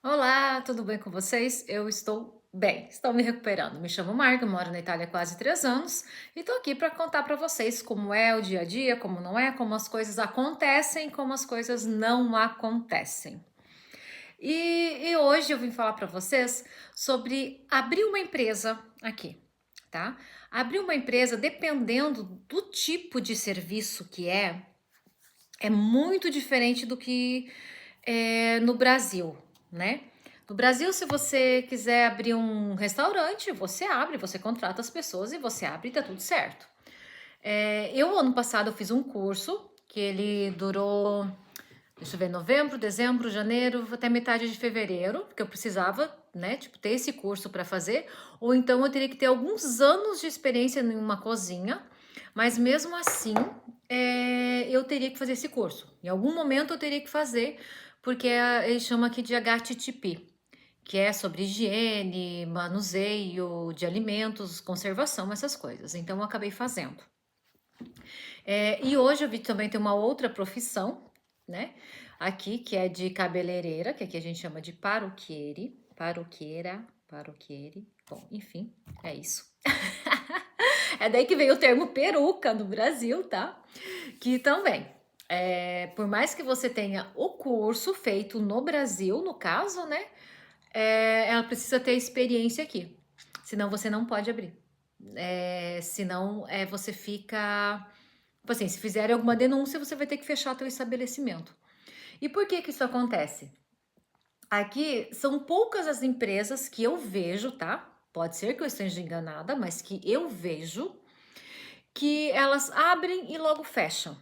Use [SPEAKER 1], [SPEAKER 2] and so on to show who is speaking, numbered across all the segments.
[SPEAKER 1] Olá, tudo bem com vocês? Eu estou bem, estou me recuperando. Me chamo Marga, moro na Itália há quase 3 anos e estou aqui para contar para vocês como é o dia a dia, como não é, como as coisas acontecem, como as coisas não acontecem. E hoje eu vim falar para vocês sobre abrir uma empresa aqui, tá? Abrir uma empresa, dependendo do tipo de serviço que é muito diferente do que é no Brasil, né? No Brasil, se você quiser abrir um restaurante, você abre, você contrata as pessoas e você abre e tá tudo certo. Eu, ano passado, eu fiz um curso que ele durou, deixa eu ver, novembro, dezembro, janeiro, até metade de fevereiro, porque eu precisava, né, tipo, ter esse curso para fazer, ou então eu teria que ter alguns anos de experiência em uma cozinha, mas mesmo assim, eu teria que fazer esse curso. Em algum momento eu teria que fazer, porque eles chamam aqui de HTTP, que é sobre higiene, manuseio de alimentos, conservação, essas coisas. Então eu acabei fazendo. E hoje eu vi também tem uma outra profissão, né? Aqui, que é de cabeleireira, que aqui a gente chama de paruquiere, paruqueira, paruquiere. Bom, enfim, é isso. É daí que veio o termo peruca no Brasil, tá? Que também, por mais que você tenha o curso feito no Brasil, no caso, né? Ela precisa ter experiência aqui, senão você não pode abrir. Senão você fica. Tipo assim, se fizerem alguma denúncia, você vai ter que fechar teu estabelecimento. E por que que isso acontece? Aqui são poucas as empresas que eu vejo, tá? Pode ser que eu esteja enganada, mas que eu vejo que elas abrem e logo fecham,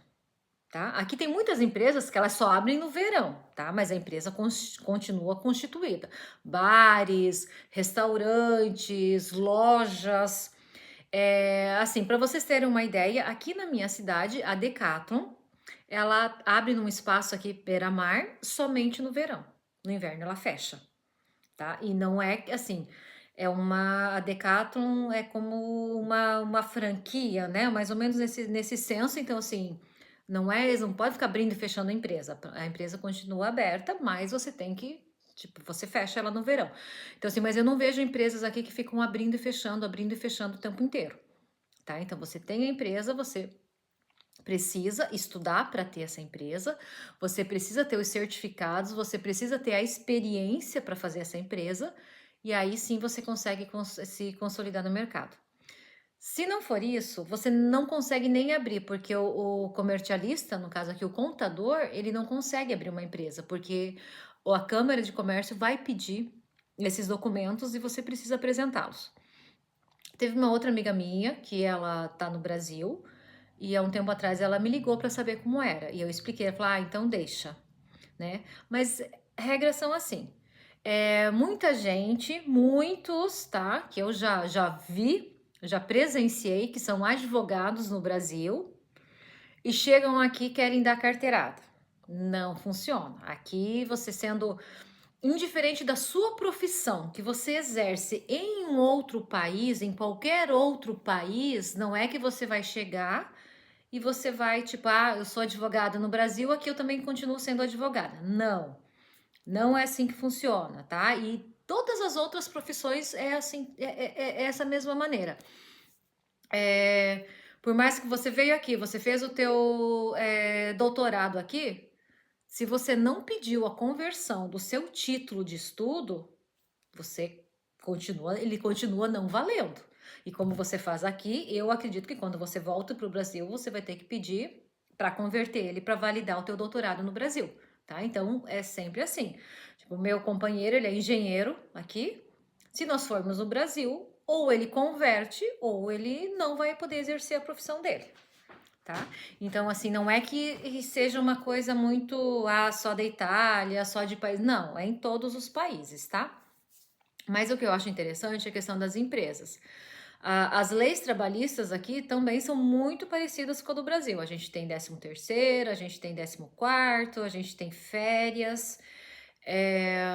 [SPEAKER 1] tá? Aqui tem muitas empresas que elas só abrem no verão, tá? Mas a empresa continua constituída. Bares, restaurantes, lojas. Assim, para vocês terem uma ideia, aqui na minha cidade, a Decathlon, ela abre num espaço aqui beira-mar somente no verão. No inverno ela fecha, tá? E não é assim, a Decathlon é como uma franquia, né? Mais ou menos nesse senso. Então, assim, não é, eles não podem ficar abrindo e fechando a empresa continua aberta, mas você tem que, tipo, você fecha ela no verão. Então, assim, mas eu não vejo empresas aqui que ficam abrindo e fechando o tempo inteiro, tá? Então, você tem a empresa, você precisa estudar para ter essa empresa, você precisa ter os certificados, você precisa ter a experiência para fazer essa empresa, e aí sim você consegue se consolidar no mercado. Se não for isso, você não consegue nem abrir, porque o comercialista, no caso aqui o contador, ele não consegue abrir uma empresa, porque a Câmara de Comércio vai pedir esses documentos e você precisa apresentá-los. Teve uma outra amiga minha que ela tá no Brasil e há um tempo atrás ela me ligou para saber como era. E eu expliquei, ela falou: "Ah, então deixa", né? Mas regras são assim. Muita gente, muitos, tá? Que eu já vi, já presenciei, que são advogados no Brasil e chegam aqui e querem dar carteirada. Não funciona. Aqui você sendo indiferente da sua profissão que você exerce em um outro país, em qualquer outro país, não é que você vai chegar e você vai, tipo, ah, eu sou advogada no Brasil, aqui eu também continuo sendo advogada. Não, não é assim que funciona, tá? E todas as outras profissões é assim, é essa mesma maneira. É, por mais que você veio aqui, você fez o teu doutorado aqui, se você não pediu a conversão do seu título de estudo, ele continua não valendo. E como você faz aqui, eu acredito que quando você volta para o Brasil, você vai ter que pedir para converter ele para validar o teu doutorado no Brasil, tá? Então é sempre assim. Tipo, o meu companheiro, ele é engenheiro aqui. Se nós formos no Brasil, ou ele converte, ou ele não vai poder exercer a profissão dele, tá? Então, assim, não é que seja uma coisa muito só da Itália, só de país. Não, é em todos os países, tá? Mas o que eu acho interessante é a questão das empresas. As leis trabalhistas aqui também são muito parecidas com a do Brasil. A gente tem 13º, a gente tem 14º, a gente tem férias. é,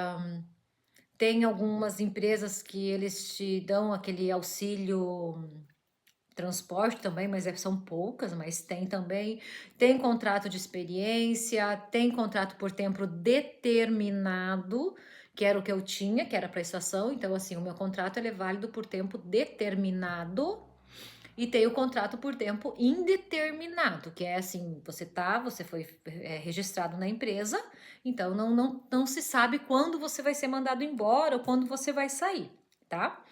[SPEAKER 1] Tem algumas empresas que eles te dão aquele auxílio transporte também, mas são poucas, mas tem também. Tem contrato de experiência, tem contrato por tempo determinado, que era o que eu tinha, que era para estação. Então, assim, o meu contrato ele é válido por tempo determinado. E tem o contrato por tempo indeterminado, que é assim, você foi registrado na empresa, então não se sabe quando você vai ser mandado embora ou quando você vai sair, tá?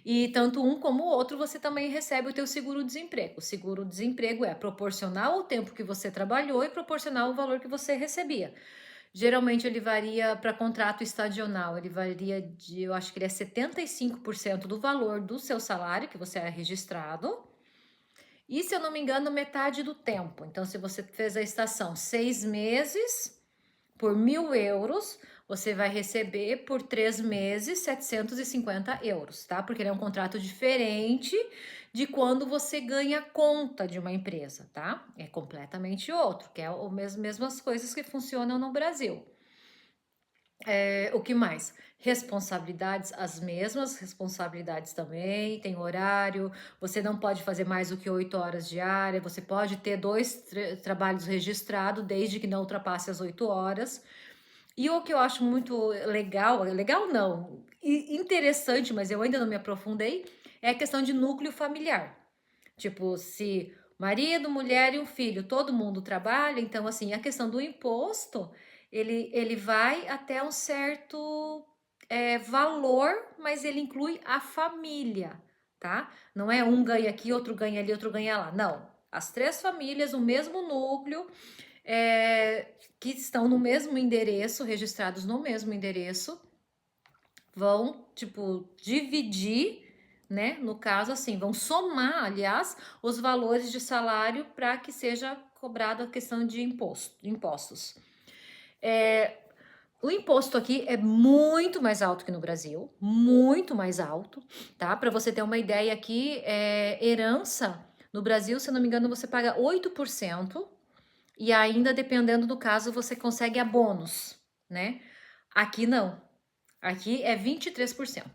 [SPEAKER 1] E tanto um como o outro, você também recebe o teu seguro-desemprego. O seguro-desemprego é proporcional ao tempo que você trabalhou e proporcional ao valor que você recebia. Geralmente ele varia para contrato estacional, ele varia de, eu acho que ele é 75% do valor do seu salário que você é registrado. E se eu não me engano, metade do tempo. Então, se você fez a estação 6 meses por 1.000 euros, você vai receber por 3 meses 750 euros, tá? Porque ele é um contrato diferente de quando você ganha conta de uma empresa, tá? É completamente outro, que é as mesmas coisas que funcionam no Brasil. O que mais? Responsabilidades, as mesmas responsabilidades também, tem horário, você não pode fazer mais do que 8 horas diárias, você pode ter 2 trabalhos registrados, desde que não ultrapasse as 8 horas. E o que eu acho muito legal, legal não, interessante, mas eu ainda não me aprofundei, é a questão de núcleo familiar. Tipo, se marido, mulher e um filho, todo mundo trabalha, então assim, a questão do imposto, ele vai até um certo valor, mas ele inclui a família, tá? Não é um ganha aqui, outro ganha ali, outro ganha lá. Não. As 3 famílias, o mesmo núcleo, que estão no mesmo endereço, registrados no mesmo endereço, vão, tipo, dividir, né? No caso, assim, vão somar, aliás, os valores de salário para que seja cobrada a questão de impostos. O imposto aqui é muito mais alto que no Brasil, muito mais alto, tá? Para você ter uma ideia aqui, herança no Brasil, se eu não me engano, você paga 8%, e ainda, dependendo do caso, você consegue abonos, né? Aqui não. Aqui é 23%.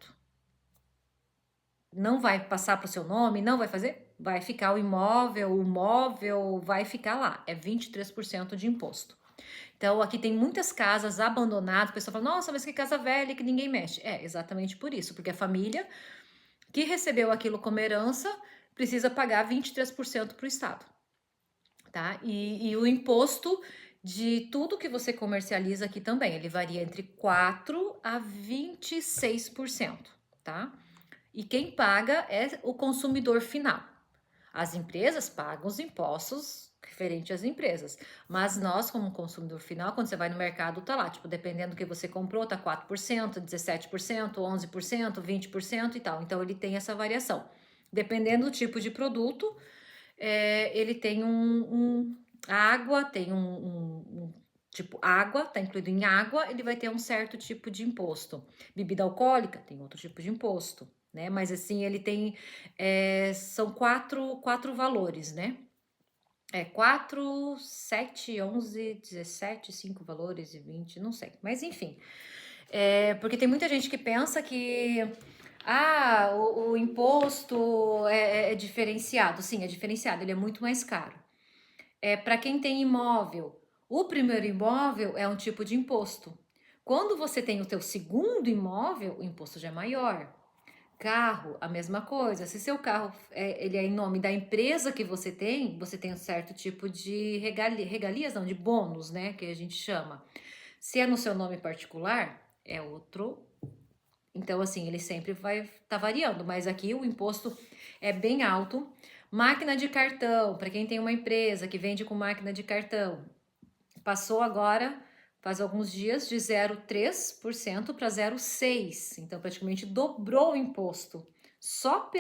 [SPEAKER 1] Não vai passar para o seu nome, não vai fazer? Vai ficar o móvel vai ficar lá. É 23% de imposto. Então, aqui tem muitas casas abandonadas. O pessoal fala, nossa, mas que casa velha que ninguém mexe. É exatamente por isso, porque a família que recebeu aquilo como herança precisa pagar 23% para o Estado, tá? E o imposto de tudo que você comercializa aqui também, ele varia entre 4 a 26%, tá? E quem paga é o consumidor final. As empresas pagam os impostos referente às empresas, mas nós, como consumidor final, quando você vai no mercado, tá lá, tipo, dependendo do que você comprou, tá 4%, 17%, 11%, 20% e tal. Então, ele tem essa variação. Dependendo do tipo de produto, ele tem a água, tem tipo, água, tá incluído em água, ele vai ter um certo tipo de imposto. Bebida alcoólica tem outro tipo de imposto, né? Mas assim, ele tem, são quatro valores, né? 4, 7, 11, 17, 5 valores e 20, não sei. Mas enfim, porque tem muita gente que pensa que o imposto é diferenciado. Sim, é diferenciado, ele é muito mais caro. Para quem tem imóvel, o primeiro imóvel é um tipo de imposto. Quando você tem o teu segundo imóvel, o imposto já é maior. Carro, a mesma coisa. Se seu carro ele é em nome da empresa que você tem um certo tipo de regalias, não, de bônus, né, que a gente chama. Se é no seu nome particular, é outro. Então, assim, ele sempre vai estar variando, mas aqui o imposto é bem alto. Máquina de cartão, para quem tem uma empresa que vende com máquina de cartão, passou agora, faz alguns dias, de 0,3% para 0,6%. Então, praticamente dobrou o imposto. Só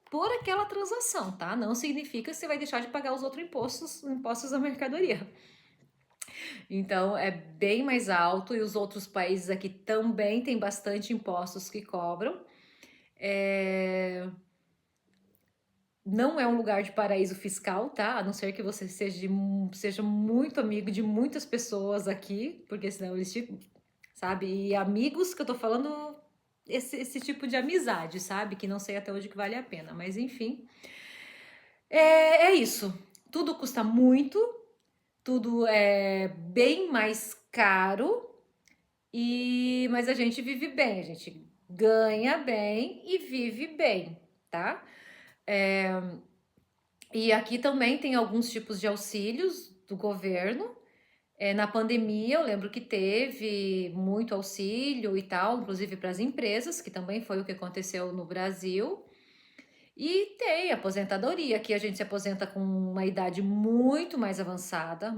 [SPEAKER 1] por aquela transação, tá? Não significa que você vai deixar de pagar os outros impostos, os impostos da mercadoria. Então, é bem mais alto e os outros países aqui também têm bastante impostos que cobram. Não é um lugar de paraíso fiscal, tá? A não ser que você seja muito amigo de muitas pessoas aqui, porque senão eles te, sabe? E amigos que eu tô falando esse tipo de amizade, sabe? Que não sei até onde que vale a pena, mas enfim. É isso. Tudo custa muito, tudo é bem mais caro, mas a gente vive bem, a gente ganha bem e vive bem, tá? E aqui também tem alguns tipos de auxílios do governo. Na pandemia, eu lembro que teve muito auxílio e tal, inclusive para as empresas, que também foi o que aconteceu no Brasil. E tem aposentadoria, aqui a gente se aposenta com uma idade muito mais avançada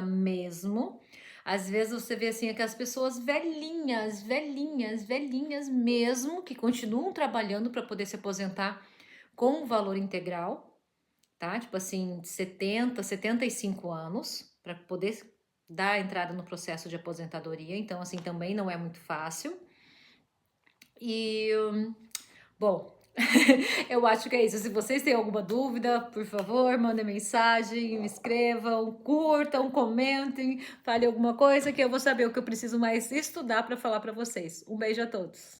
[SPEAKER 1] mesmo. Às vezes você vê assim aquelas pessoas velhinhas, velhinhas, velhinhas mesmo, que continuam trabalhando para poder se aposentar com o valor integral, tá? Tipo assim, 70, 75 anos, para poder dar a entrada no processo de aposentadoria. Então, assim, também não é muito fácil. E, bom, eu acho que é isso. Se vocês têm alguma dúvida, por favor, mandem mensagem, me escrevam, curtam, comentem, falem alguma coisa que eu vou saber o que eu preciso mais estudar para falar para vocês. Um beijo a todos.